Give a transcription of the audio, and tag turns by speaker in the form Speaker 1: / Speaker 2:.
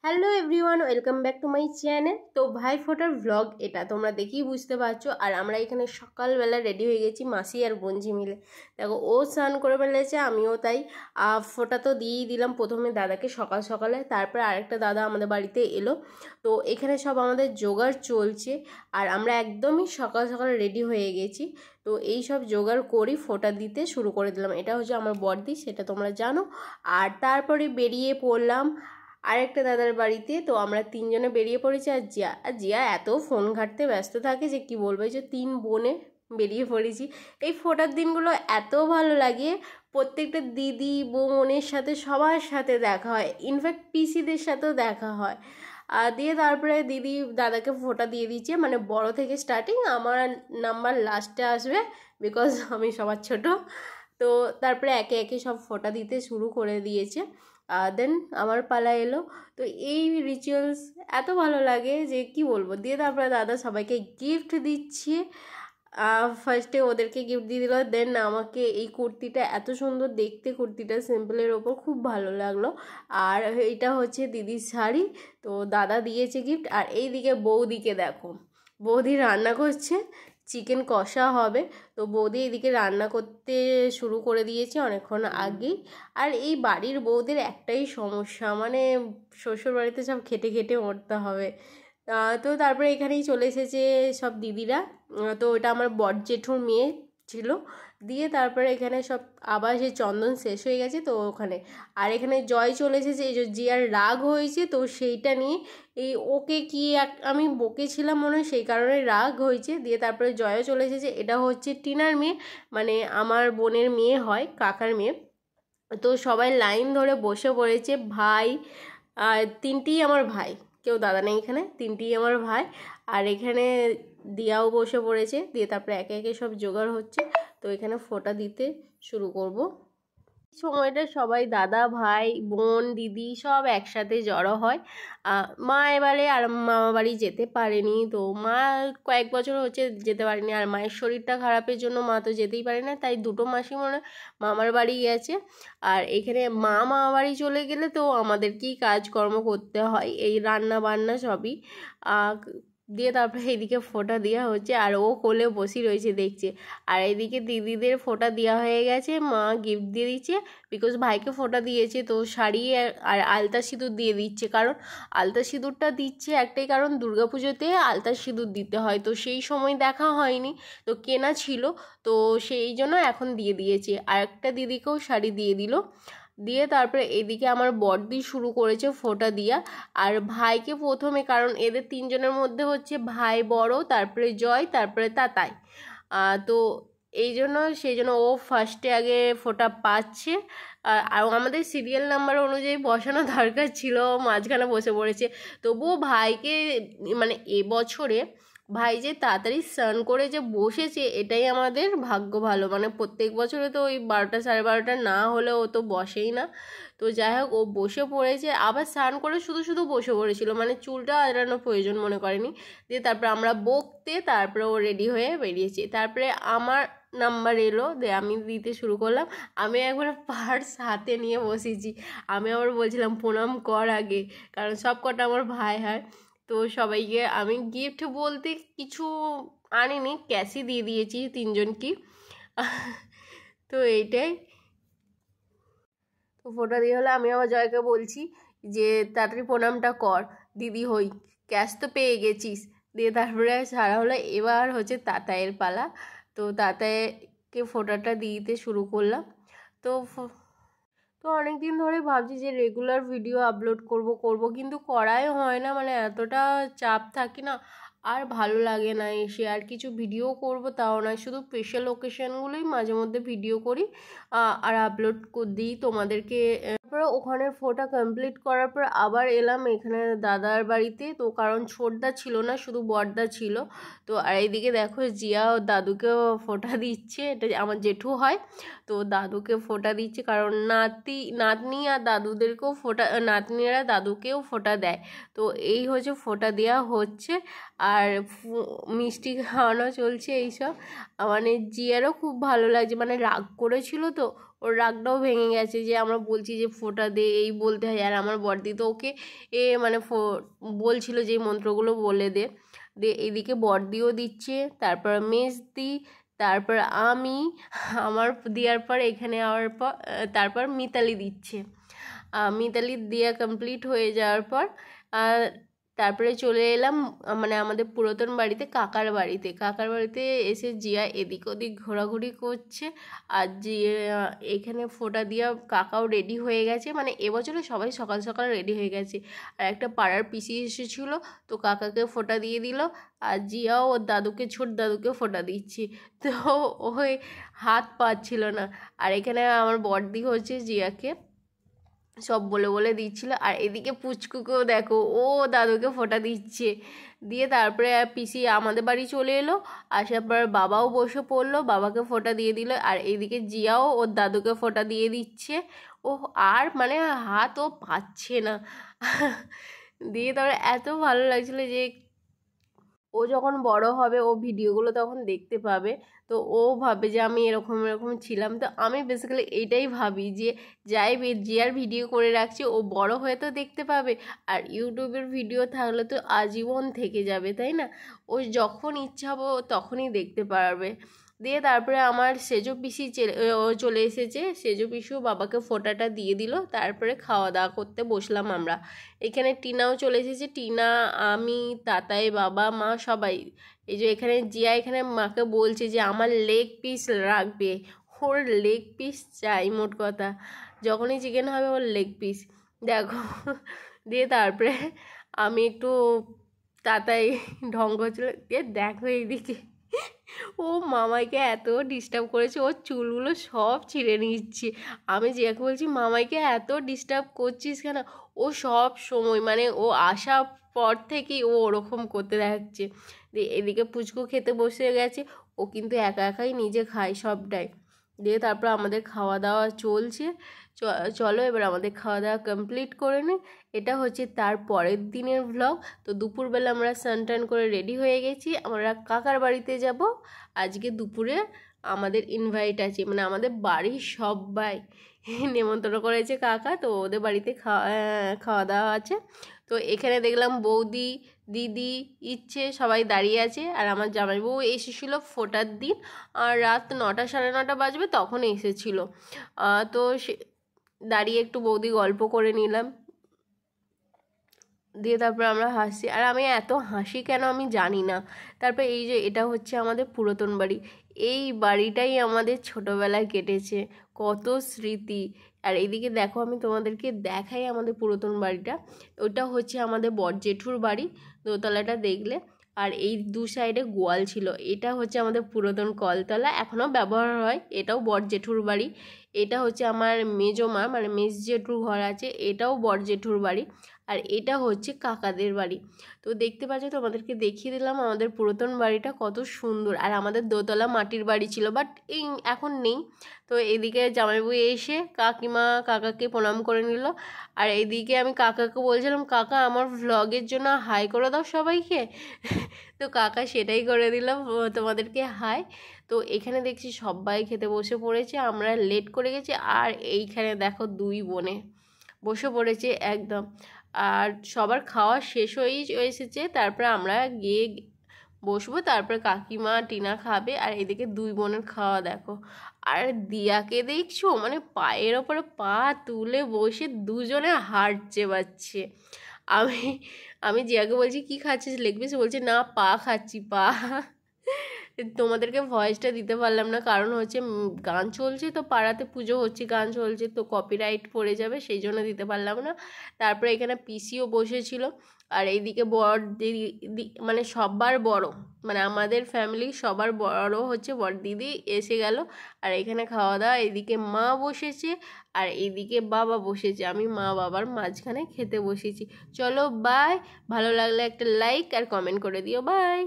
Speaker 1: Hello everyone, welcome back to my channel. তো ভাই ফোটার ভ্লগ এটা তোমরা দেখেই বুঝতে পারছো। আর আমরা এখানে সকালবেলা রেডি হয়ে গেছি মাসি আর বোনঝি মিলে। দেখো ও স্নান করে ফেলেছে, আমিও তাই। ফোটা তো দিয়েই দিলাম প্রথমে দাদাকে সকাল সকালে, তারপরে আরেকটা দাদা আমাদের বাড়িতে এলো। তো এখানে সব আমাদের জোগাড় চলছে আর আমরা একদমই সকাল সকাল রেডি হয়ে গেছি। তো এই সব জোগাড় করি ফোটা দিতে শুরু করে দিলাম। এটা হচ্ছে আমার বড়দি, সেটা তোমরা জানো। আর তারপরে বেরিয়ে পড়লাম আরেকটা দাদার বাড়িতে। তো আমরা তিনজনে বেরিয়ে পড়েছি। আর জিয়া এত ফোন ঘাঁটতে ব্যস্ত থাকে যে কি বলবো। এই যে তিন বোনে বেরিয়ে পড়েছি। এই ফোটার দিনগুলো এত ভালো লাগে, প্রত্যেকটা দিদি বোনের সাথে সবার সাথে দেখা হয়, ইনফ্যাক্ট পিসিদের সাথেও দেখা হয়। আর দিয়ে তারপরে দিদি দাদাকে ফোঁটা দিয়ে দিচ্ছে, মানে বড় থেকে স্টার্টিং, আমার নাম্বার লাস্টে আসবে বিকজ আমি সবার ছোট। তো তারপরে একে একে সব ফোঁটা দিতে শুরু করে দিয়েছে। দেন আমার পালা এলো। তো এই রিচুয়ালস এত ভালো লাগে যে কি বলবো। দিয়ে তারপরে দাদা সবাইকে গিফট দিচ্ছে। ফার্স্টে ওদেরকে গিফট দিয়ে দিল, দেন আমাকে এই কুর্তিটা, এত সুন্দর দেখতে কুর্তিটা, সিম্পলের ওপর খুব ভালো লাগলো। আর এটা হচ্ছে দিদির শাড়ি, তো দাদা দিয়েছে গিফট। আর এইদিকে বৌদিকে দেখো, বৌদি রান্না করছে, চিকেন কষা হবে। তো বৌদি এদিকে রান্না করতে শুরু করে দিয়েছে অনেকক্ষণ আগেই। আর এই বাড়ির বউদের একটাই সমস্যা, মানে শ্বশুর বাড়িতে সব খেটে খেটে মরতে হবে। তো তারপরে এখানেই চলে এসেছে সব দিদিরা। তো এটা আমার বড় জেঠুর মেয়ে ছিল। দিয়ে তারপরে এখানে সব আবার সেই চন্দন শেষ হয়ে গেছে তো ওখানে। আর এখানে জয় চলে এসেছে, এই যে জিয়ার রাগ হয়েছে তো সেইটা নিয়ে, এই ওকে কি আমি বকেছিলাম মনে হয়, সেই কারণে রাগ হয়েছে। দিয়ে তারপরে জয়ও চলে এসেছে। এটা হচ্ছে টিনার মেয়ে, মানে আমার বোনের মেয়ে হয়, কাকার মেয়ে। তো সবাই লাইন ধরে বসে পড়েছে। ভাই আর তিনটেই আমার ভাই, কেউ দাদা নেই এখানে, তিনটেই আমার ভাই। আর এখানে দিয়াও বসে পড়েছে। দিয়ে তারপরে একে একে সব জোগাড় হচ্ছে। তো এখানে ফোঁটা দিতে শুরু করব। সময়টা সবাই দাদা ভাই বোন দিদি সব একসাথে জড়ো হয়। মা এবারে আর মামা বাড়ি যেতে পারেনি, তো মা কয়েক বছর হচ্ছে যেতে পারেনি। আর মায়ের শরীরটা খারাপের জন্য মা তো যেতেই পারে না, তাই দুটো মাসি মনে মামার বাড়ি গেছে। আর এখানে মামা বাড়ি চলে গেলে তো আমাদেরকেই কাজকর্ম করতে হয়, এই রান্না বান্না সবই। দিয়ে তারপরে এইদিকে ফোঁটা দেওয়া হচ্ছে আর ও কোলে বসি রয়েছে দেখছে। আর এইদিকে দিদিদের ফোঁটা দেওয়া হয়ে গেছে, মা গিফট দিয়ে দিচ্ছে বিকজ ভাইকে ফোঁটা দিয়েছে। তো শাড়ি আর আলতা সিঁদুর দিয়ে দিচ্ছে, কারণ আলতা সিঁদুরটা দিচ্ছে একটাই কারণ, দুর্গাপুজোতে আলতা সিঁদুর দিতে হয়। তো সেই সময় দেখা হয়নি, তো কেনা ছিল, তো সেই জন্য এখন দিয়ে দিয়েছে। আর একটা দিদিকেও শাড়ি দিয়ে দিল। দিয়ে তারপরে এদিকে আমার বড়দি শুরু করেছে ফোঁটা দিয়া। আর ভাইকে প্রথমে, কারণ এদের তিনজনের মধ্যে হচ্ছে ভাই বড়, তারপরে জয়, তারপরে তাতাই। তো এই জন্য সেই জন্য ও ফার্স্টে আগে ফোঁটা পাচ্ছে। আর আমাদের সিরিয়াল নাম্বার অনুযায়ী বসানো দরকার ছিল, মাঝখানে বসে পড়েছে। তবুও ভাইকে, মানে এবছরে ভাই যে তাড়াতাড়ি স্নান করে যে বসেছে এটাই আমাদের ভাগ্য ভালো। মানে প্রত্যেক বছরে তো ওই 12টা 12:30 না হলে ও তো বসেই না। তো যাই হোক, ও বসে পড়েছে, আবার স্নান করে শুধু শুধু বসে পড়েছিল, মানে চুলটা আঁচড়ানোর প্রয়োজন মনে করেনি। দিয়ে তারপরে আমরা বকতে তারপরে ও রেডি হয়ে বেরিয়েছে। তারপরে আমার নাম্বার এলো, দিয়ে আমি দিতে শুরু করলাম। আমি একবার পার্স হাতে নিয়ে বসেছি, আমি আবার বলছিলাম প্রণাম কর আগে, কারণ সব কটা আমার ভাই হয়। তো সবাইকে আমি গিফট বলতে কিছু আনিনি, ক্যাশই দিয়ে দিয়েছি তিনজনকে। তো এইটাই। তো ফোঁটা দিয়ে হলে আমি আমার জয়কে বলছি যে তাড়াতাড়ি প্রণামটা কর, দিদি হই, ক্যাশ তো পেয়ে গেছিস। দিয়ে তারপরে সারা হলো, এবার হচ্ছে তাতাইয়ের পালা। তো তাতাইকে ফোঁটাটা দিতে শুরু করলাম। তো তো অনেক দিন ধরে ভাবছি যে রেগুলার ভিডিও আপলোড করব কিন্তু করাই হয় না, মানে এতটা চাপ থাকি না, আর ভালো লাগে না এসে আর কিছু ভিডিও করব তাও নয়, শুধু স্পেশাল ওকেশনগুলোই মাঝে মধ্যে ভিডিও করি আর আপলোড দিই তোমাদেরকে। তারপরে ওখানে ফোটা কমপ্লিট করার পর আবার এলাম এখানে দাদার বাড়িতে। তো কারণ ছোটদা ছিল না, শুধু বড়দা ছিল। তো আর এইদিকে দেখো জিয়া ও দাদুকেও ফোঁটা দিচ্ছে, এটা আমার জেঠু হয়। তো দাদুকে ফোঁটা দিচ্ছে, কারণ নাতনি আর দাদুদেরকেও ফোঁটা, নাতনিরা দাদুকেও ফোঁটা দেয়। তো এই হচ্ছে ফোঁটা দেওয়া হচ্ছে আর মিষ্টি খাওয়ানো চলছে এইসব। মানে জিয়ারও খুব ভালো লাগছে, মানে রাগ করেছিল তো, ওর রাগটাও ভেঙে গেছে যে আমরা বলছি যে ফোঁটা দে এই বলতে হয়, আর আমার বড়দি তো ওকে মানে বলছিল যে এই মন্ত্রগুলো বলে দে। এদিকে বড়দিও দিচ্ছে, তারপর মেজদি, তারপর আমি, আমার দেওয়ার পর এখানে আওয়ার পর তারপর মিতালি দিচ্ছে। মিতালি দেওয়া কমপ্লিট হয়ে যাওয়ার পর তারপরে চলে এলাম মানে আমাদের পুরাতন বাড়িতে, কাকার বাড়িতে এসে জিয়া এদিক ওদিক ঘোরাঘুরি করছে। আর জিয়া এখানে ফোঁটা দিয়া কাকাও রেডি হয়ে গেছে, মানে এবছরে সবাই সকাল সকাল রেডি হয়ে গেছে। আর একটা পাড়ার পিসি এসেছিলো, তো কাকাকে ফোঁটা দিয়ে দিল, আর জিয়াও ওর দাদুকে ছোট দাদুকে ফোঁটা দিচ্ছি। তো ওই হাত পাচ্ছিল না। আর এখানে আমার বড়দি হচ্ছে জিয়াকে সব বলে বলে দিচ্ছিল। আর এদিকে পুচকুকেও দেখো, ও দাদুকে ফোঁটা দিচ্ছে। দিয়ে তারপরে পিসি আমাদের বাড়ি চলে এলো, আসার পর বাবাও বসে পড়লো, বাবাকে ফোঁটা দিয়ে দিল। আর এইদিকে জিয়াও ওর দাদুকে ফোঁটা দিয়ে দিচ্ছে। ও আর মানে হাত ও পাচ্ছে না। দিয়ে তারপরে এত ভালো লাগছিলো যে ও যখন বড় হবে ও ভিডিওগুলো তখন দেখতে পাবে, তো ও ভাবে যে আমি এরকম এরকম ছিলাম। তো আমি বেসিক্যালি এইটাই ভাবি যে যাই জিয়ার ভিডিও করে রাখছি ও বড় হয়ে তো দেখতে পাবে, আর ইউটিউবের ভিডিও থাকলে তো আজীবন থেকে যাবে, তাই না? ও যখন ইচ্ছা হবে ও তখনই দেখতে পারবে। দিয়ে তারপরে আমার সেজো পিসি ও চলে এসেছে, সেজো পিসু বাবাকে ফোঁটাটা দিয়ে দিল। তারপরে খাওয়া দাওয়া করতে বসলাম আমরা। এখানে টিনাও চলে এসেছে, টিনা, আমি, তাতাই, বাবা, মা সবাই। এই যে এখানে জিয়া এখানে মাকে বলছে যে আমার লেগ পিস রাখবে, ওর লেগ পিস চাই, মোট কথা যখনই চিকেন হবে ওর লেগ পিস দেখো। দিয়ে তারপরে আমি একটু তাতাই ঢং করছিল, দিয়ে দেখো এইদিকে ও মামাইকে এত ডিস্টার্ব করেছে, ওর চুলগুলো সব ছিঁড়ে নিচ্ছে। আমি জিয়াকে বলছি মামাইকে এত ডিস্টার্ব করছিস কেন? ও সব সময় মানে ও আসার পর থেকেই ও ওরকম করতে থাকছে। দিয়ে এদিকে পুচকু খেতে বসে গেছে, ও কিন্তু একা একাই নিজে খায় সবটাই। দিয়ে তারপর আমাদের খাওয়া দাওয়া চলছে। চলো এবার আমাদের খাওয়া দাওয়া কমপ্লিট করে নিই। এটা হচ্ছে তার পরের দিনের ভ্লগ। তো দুপুরবেলা আমরা স্নান টান করে রেডি হয়ে গেছি, আমরা কাকার বাড়িতে যাব। আজকে দুপুরে আমাদের ইনভাইট আছে, মানে আমাদের বাড়ির সবাই নেমন্তন্ন করেছে কাকা, তো ওদের বাড়িতে খাওয়া দাওয়া আছে। তো এখানে দেখলাম বৌদি, দিদি, ইচ্ছে সবাই দাঁড়িয়ে আছে। আর আমার জামাইবাবু এসেছিলো ফোঁটার দিন, আর রাত 9টা সাড়ে 9টা বাজবে তখন এসেছিলো। তো সে দাঁড়িয়ে একটু বৌদি গল্প করে নিলাম। দিয়ে তারপর আমরা হাসি, আর আমি এত হাসি কেন আমি জানি না। তারপর এই যে এটা হচ্ছে আমাদের পুরাতন বাড়ি, এই বাড়িটাই আমাদের ছোটোবেলায় কেটেছে, কত স্মৃতি। আর এইদিকে দেখো আমি তোমাদেরকে দেখাই আমাদের পুরাতন বাড়িটা। ওটা হচ্ছে আমাদের বড় জেঠুর বাড়ি, দোতলাটা দেখলে। আর এই দু সাইডে গোয়াল ছিল। এটা হচ্ছে আমাদের পুরাতন কলতলা, এখনও ব্যবহার হয়। এটাও বড় জেঠুর বাড়ি। এটা হচ্ছে আমার মেজো মা মানে মেজ জেঠুর ঘর আছে, এটাও বড় জেঠুর বাড়ি। আর এটা হচ্ছে কাকাদের বাড়ি। তো দেখতে পাচ্ছ, তোমাদেরকে দেখিয়ে দিলাম আমাদের পুরাতন বাড়িটা কত সুন্দর। আর আমাদের দোতলা মাটির বাড়ি ছিল, বাট এখন নেই। তো এদিকে জামাইবাবু এসে কাকিমা কাকাকে প্রণাম করে নিল। আর এইদিকে আমি কাকাকে বলছিলাম কাকা আমার ভ্লগের জন্য হাই করে দাও সবাইকে। তো কাকা সেটাই করে দিলাম, তোমাদেরকে হাই। তো এখানে দেখছি সবাই খেতে বসে পড়েছে, আমরা লেট করে গেছি। আর এইখানে দেখো দুই বোনে বসে পড়েছে একদম। আর সবার খাওয়া শেষ হয়েই এসেছে, তারপরে আমরা গিয়ে বসবো, তারপরে কাকিমা টিনা খাবে। আর এদিকে দুই বোনের খাওয়া দেখো। আর দিয়াকে দেখছো মানে পায়ের ওপরে পা তুলে বসে দুজনে হাড় চেবাচ্ছে। আমি আমি জিয়াকে বলছি কি খাচ্ছিস লেগ পিস, বলছে না পা খাচ্ছি পা। তোমাদেরকে ভয়েসটা দিতে পারলাম না, কারণ হচ্ছে গান চলছে, তো পাড়াতে পুজো হচ্ছে, গান চলছে, তো কপিরাইট পড়ে যাবে, সেই জন্য দিতে পারলাম না। তারপরে এখানে পিসিও বসেছিল। আর এইদিকে বড় দিদি মানে সবার বড়, মানে আমাদের ফ্যামিলি সবার বড় হচ্ছে বড় দিদি এসে গেল। আর এখানে খাওয়া দাওয়া, এইদিকে মা বসেছে আর এইদিকে বাবা বসেছে, আমি মা বাবার মাঝখানে খেতে বসেছি। চলো বাই, ভালো লাগলে একটা লাইক আর কমেন্ট করে দিও, বাই।